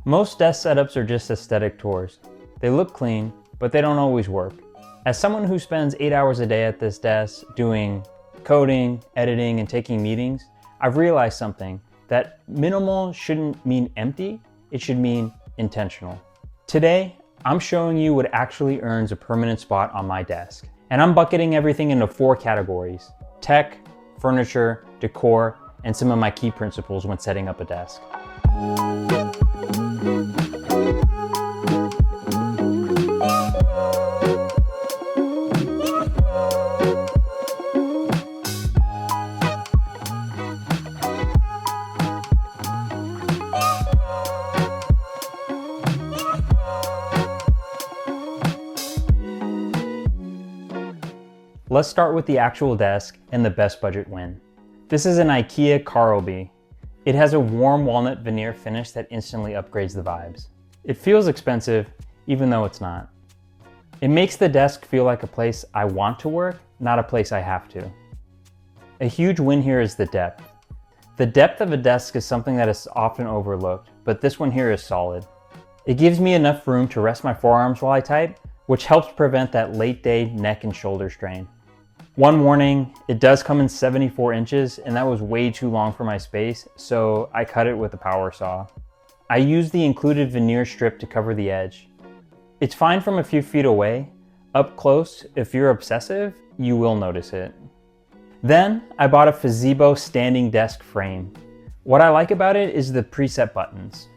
Most desk setups are just aesthetic tours. They look clean, but they don't always work. As someone who spends 8 hours a day at this desk doing coding, editing, and taking meetings, I've realized something, that minimal shouldn't mean empty, it should mean intentional. Today, I'm showing you what actually earns a permanent spot on my desk. And I'm bucketing everything into 4 categories: tech, furniture, decor, and some of my key principles when setting up a desk. Let's start with the actual desk and the best budget win. This is an IKEA Karlby. It has a warm walnut veneer finish that instantly upgrades the vibes. It feels expensive, even though it's not. It makes the desk feel like a place I want to work, not a place I have to. A huge win here is the depth. The depth of a desk is something that is often overlooked, but this one here is solid. It gives me enough room to rest my forearms while I type, which helps prevent that late day neck and shoulder strain. One warning, it does come in 74 inches and that was way too long for my space, so I cut it with a power saw. I used the included veneer strip to cover the edge. It's fine from a few feet away. Up close, if you're obsessive, you will notice it. Then I bought a FEZIBO standing desk frame. What I like about it is the preset buttons.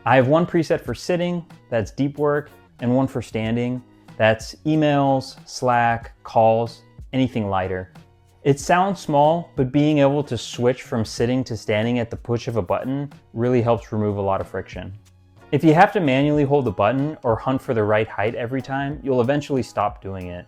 I have one preset for sitting, that's deep work, and one for standing, that's emails, Slack, calls, anything lighter. It sounds small, but being able to switch from sitting to standing at the push of a button really helps remove a lot of friction. If you have to manually hold the button or hunt for the right height every time, you'll eventually stop doing it.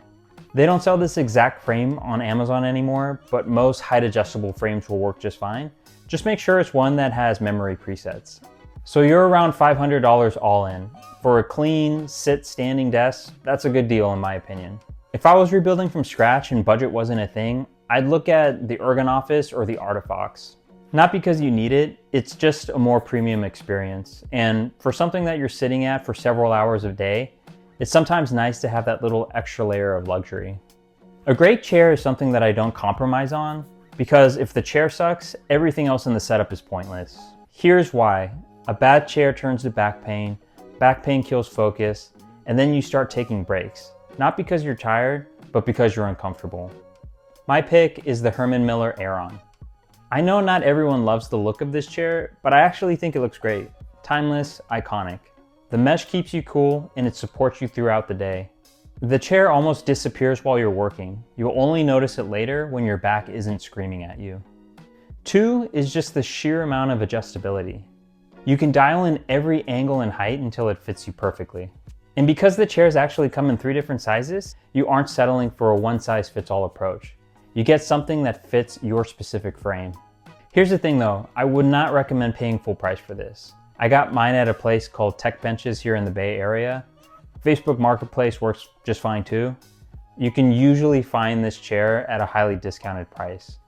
They don't sell this exact frame on Amazon anymore, but most height adjustable frames will work just fine. Just make sure it's one that has memory presets. So you're around $500 all in. For a clean, standing desk, that's a good deal in my opinion. If I was rebuilding from scratch and budget wasn't a thing, I'd look at the Ergo Office or the Artifox. Not because you need it, it's just a more premium experience. And for something that you're sitting at for several hours a day, it's sometimes nice to have that little extra layer of luxury. A great chair is something that I don't compromise on, because if the chair sucks, everything else in the setup is pointless. Here's why. A bad chair turns to back pain kills focus, and then you start taking breaks. Not because you're tired, but because you're uncomfortable. My pick is the Herman Aeron. I know not everyone loves the look of this chair, but I actually think it looks great. Timeless, iconic. The mesh keeps you cool and it supports you throughout the day. The chair almost disappears while you're working. You'll only notice it later when your back isn't screaming at you. 2 is just the sheer amount of adjustability. You can dial in every angle and height until it fits you perfectly. And because the chairs actually come in 3 different sizes, you aren't settling for a one-size-fits-all approach. You get something that fits your specific frame. Here's the thing though, I would not recommend paying full price for this. I got mine at a place called Tech Benches here in the Bay Area. Facebook Marketplace works just fine too. You can usually find this chair at a highly discounted price.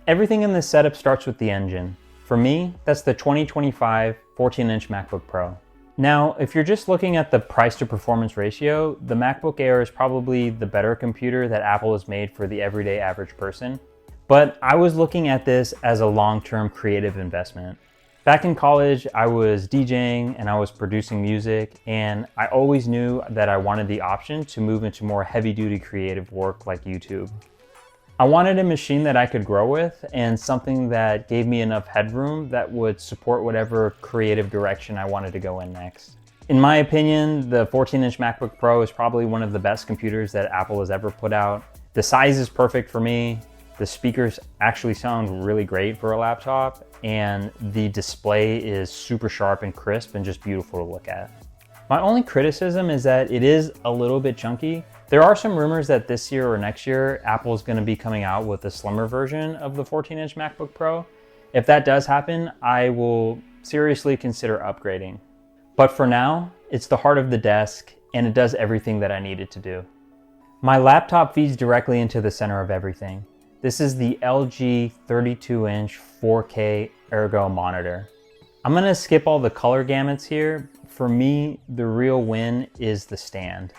Everything in this setup starts with the engine. For me, that's the 2025 14-inch MacBook Pro. Now, if you're just looking at the price to performance ratio, the MacBook Air is probably the better computer that Apple has made for the everyday average person. But I was looking at this as a long-term creative investment. Back in college, I was DJing and I was producing music, and I always knew that I wanted the option to move into more heavy-duty creative work like YouTube. I wanted a machine that I could grow with and something that gave me enough headroom that would support whatever creative direction I wanted to go in next. In my opinion, the 14-inch MacBook Pro is probably one of the best computers that Apple has ever put out. The size is perfect for me. The speakers actually sound really great for a laptop, and the display is super sharp and crisp and just beautiful to look at. My only criticism is that it is a little bit chunky. There are some rumors that this year or next year, Apple is going to be coming out with a slimmer version of the 14-inch MacBook Pro. If that does happen, I will seriously consider upgrading. But for now, it's the heart of the desk, and it does everything that I need it to do. My laptop feeds directly into the center of everything. This is the LG 32-inch 4K Ergo monitor. I'm gonna skip all the color gamuts here. For me, the real win is the stand.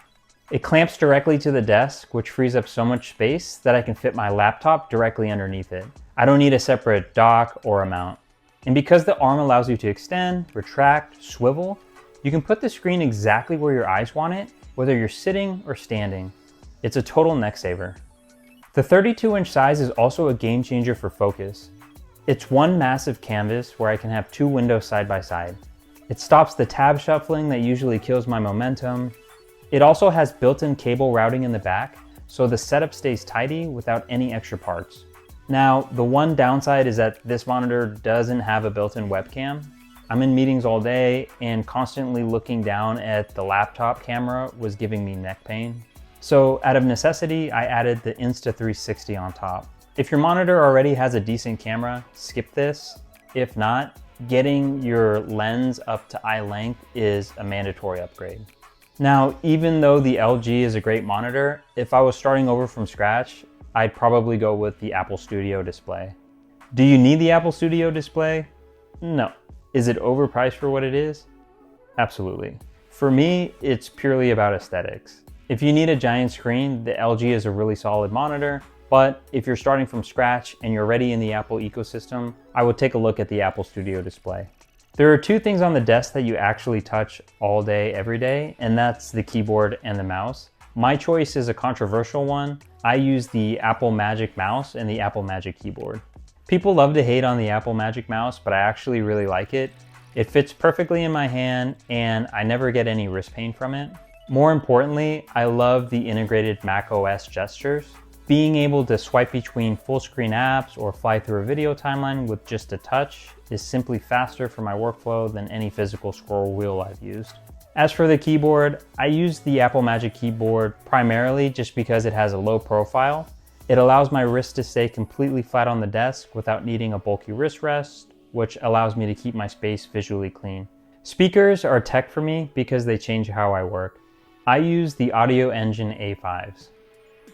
It clamps directly to the desk, which frees up so much space that I can fit my laptop directly underneath it. I don't need a separate dock or a mount. And because the arm allows you to extend, retract, swivel, you can put the screen exactly where your eyes want it, whether you're sitting or standing. It's a total neck saver. The 32-inch size is also a game changer for focus. It's one massive canvas where I can have two windows side by side. It stops the tab shuffling that usually kills my momentum. It also has built-in cable routing in the back, so the setup stays tidy without any extra parts. Now, the one downside is that this monitor doesn't have a built-in webcam. I'm in meetings all day, and constantly looking down at the laptop camera was giving me neck pain. So out of necessity, I added the Insta360 on top. If your monitor already has a decent camera, skip this. If not, getting your lens up to eye length is a mandatory upgrade. Now, even though the LG is a great monitor, if I was starting over from scratch, I'd probably go with the Apple Studio display. Do you need the Apple Studio display? No. Is it overpriced for what it is? Absolutely. For me, it's purely about aesthetics. If you need a giant screen, the LG is a really solid monitor, but if you're starting from scratch and you're already in the Apple ecosystem, I would take a look at the Apple Studio display. There are two things on the desk that you actually touch all day, every day, and that's the keyboard and the mouse. My choice is a controversial one. I use the Apple Magic Mouse and the Apple Magic Keyboard. People love to hate on the Apple Magic Mouse, but I actually really like it. It fits perfectly in my hand and I never get any wrist pain from it. More importantly, I love the integrated macOS gestures. Being able to swipe between full screen apps or fly through a video timeline with just a touch is simply faster for my workflow than any physical scroll wheel I've used. As for the keyboard, I use the Apple Magic Keyboard primarily just because it has a low profile. It allows my wrist to stay completely flat on the desk without needing a bulky wrist rest, which allows me to keep my space visually clean. Speakers are tech for me because they change how I work. I use the Audioengine A5s.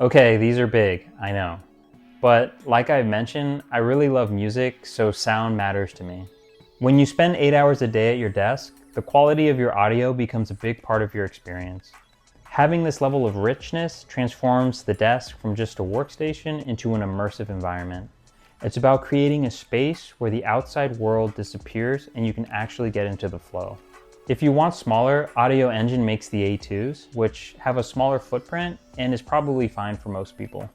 Okay, these are big, I know. But like I've mentioned, I really love music, so sound matters to me. When you spend 8 hours a day at your desk, the quality of your audio becomes a big part of your experience. Having this level of richness transforms the desk from just a workstation into an immersive environment. It's about creating a space where the outside world disappears and you can actually get into the flow. If you want smaller, Audioengine makes the A2s, which have a smaller footprint and is probably fine for most people.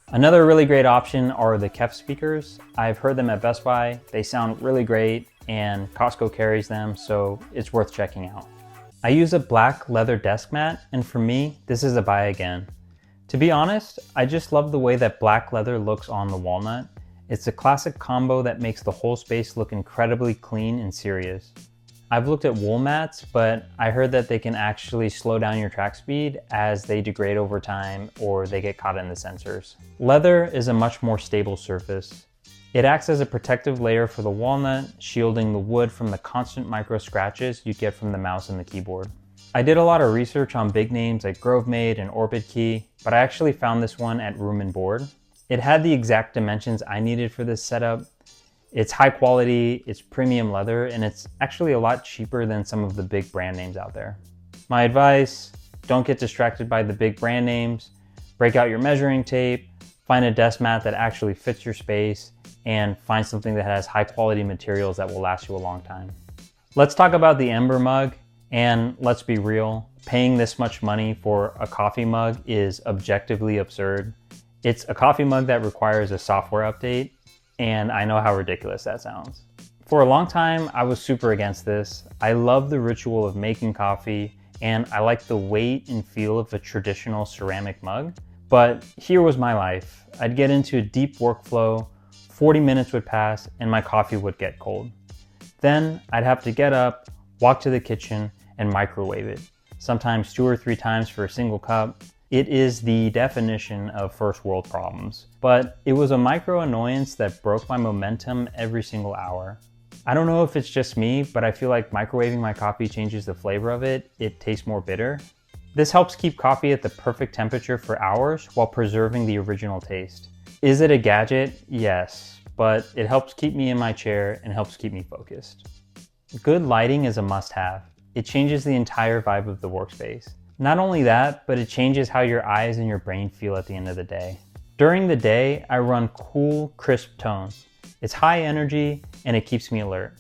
Another really great option are the KEF speakers. I've heard them at Best Buy. They sound really great and Costco carries them, so it's worth checking out. I use a black leather desk mat, and for me, this is a buy again. To be honest, I just love the way that black leather looks on the walnut. It's a classic combo that makes the whole space look incredibly clean and serious. I've looked at wool mats, but I heard that they can actually slow down your track speed as they degrade over time or they get caught in the sensors. Leather is a much more stable surface. It acts as a protective layer for the walnut, shielding the wood from the constant micro scratches you get from the mouse and the keyboard. I did a lot of research on big names like GroveMade and Orbit Key, but I actually found this one at Room and Board. It had the exact dimensions I needed for this setup. It's high quality, it's premium leather, and it's actually a lot cheaper than some of the big brand names out there. My advice, don't get distracted by the big brand names. Break out your measuring tape, find a desk mat that actually fits your space, and find something that has high quality materials that will last you a long time. Let's talk about the Ember Mug, and let's be real, paying this much money for a coffee mug is objectively absurd. It's a coffee mug that requires a software update, and I know how ridiculous that sounds. For a long time, I was super against this. I love the ritual of making coffee, and I like the weight and feel of a traditional ceramic mug, but here was my life. I'd get into a deep workflow, 40 minutes would pass, and my coffee would get cold. Then I'd have to get up, walk to the kitchen, and microwave it, sometimes 2 or 3 times for a single cup. It is the definition of first world problems, but it was a micro annoyance that broke my momentum every single hour. I don't know if it's just me, but I feel like microwaving my coffee changes the flavor of it. It tastes more bitter. This helps keep coffee at the perfect temperature for hours while preserving the original taste. Is it a gadget? Yes, but it helps keep me in my chair and helps keep me focused. Good lighting is a must-have. It changes the entire vibe of the workspace. Not only that, but it changes how your eyes and your brain feel at the end of the day. During the day, I run cool, crisp tones. It's high energy and it keeps me alert.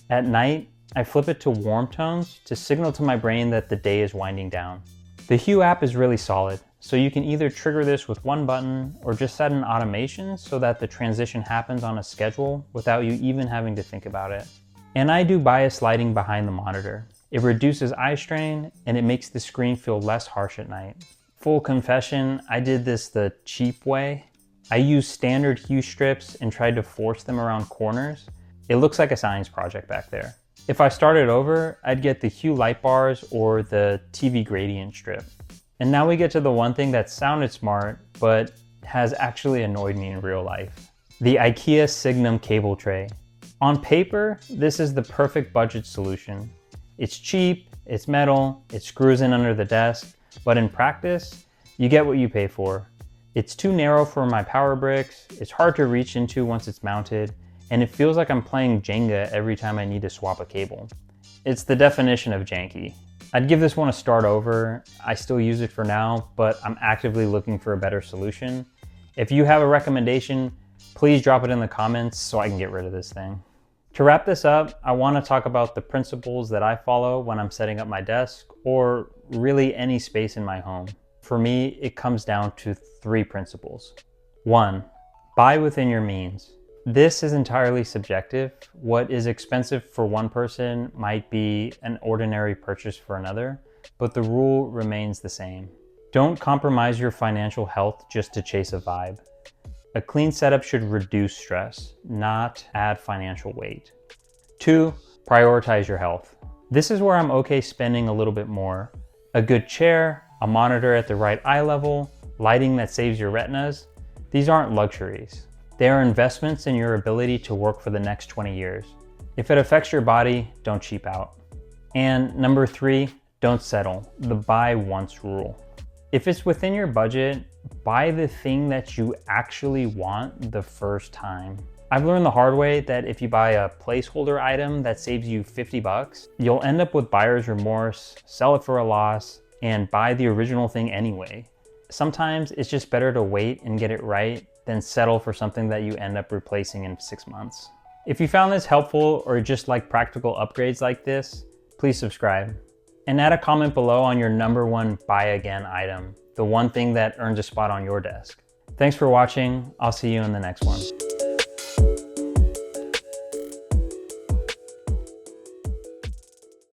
At night, I flip it to warm tones to signal to my brain that the day is winding down. The Hue app is really solid, so you can either trigger this with one button or just set an automation so that the transition happens on a schedule without you even having to think about it. And I do bias lighting behind the monitor. It reduces eye strain and it makes the screen feel less harsh at night. Full confession, I did this the cheap way. I used standard hue strips and tried to force them around corners. It looks like a science project back there. If I started over, I'd get the hue light bars or the TV gradient strip. And now we get to the one thing that sounded smart, but has actually annoyed me in real life. The IKEA Signum cable tray. On paper, this is the perfect budget solution. It's cheap, it's metal, it screws in under the desk, but in practice, you get what you pay for. It's too narrow for my power bricks, it's hard to reach into once it's mounted, and it feels like I'm playing Jenga every time I need to swap a cable. It's the definition of janky. I'd give this one a start over. I still use it for now, but I'm actively looking for a better solution. If you have a recommendation, please drop it in the comments so I can get rid of this thing. To wrap this up, I want to talk about the principles that I follow when I'm setting up my desk or really any space in my home. For me, it comes down to 3 principles. 1, buy within your means. This is entirely subjective. What is expensive for one person might be an ordinary purchase for another, but the rule remains the same. Don't compromise your financial health just to chase a vibe. A clean setup should reduce stress, not add financial weight. 2, prioritize your health. This is where I'm okay spending a little bit more. A good chair, a monitor at the right eye level, lighting that saves your retinas. These aren't luxuries. They are investments in your ability to work for the next 20 years. If it affects your body, don't cheap out. And number 3, don't settle. The buy once rule. If it's within your budget, buy the thing that you actually want the first time. I've learned the hard way that if you buy a placeholder item that saves you $50, you'll end up with buyer's remorse, sell it for a loss, and buy the original thing anyway. Sometimes it's just better to wait and get it right than settle for something that you end up replacing in 6 months. If you found this helpful or just like practical upgrades like this, please subscribe. And add a comment below on your #1 buy again item, the one thing that earns a spot on your desk. Thanks for watching. I'll see you in the next one.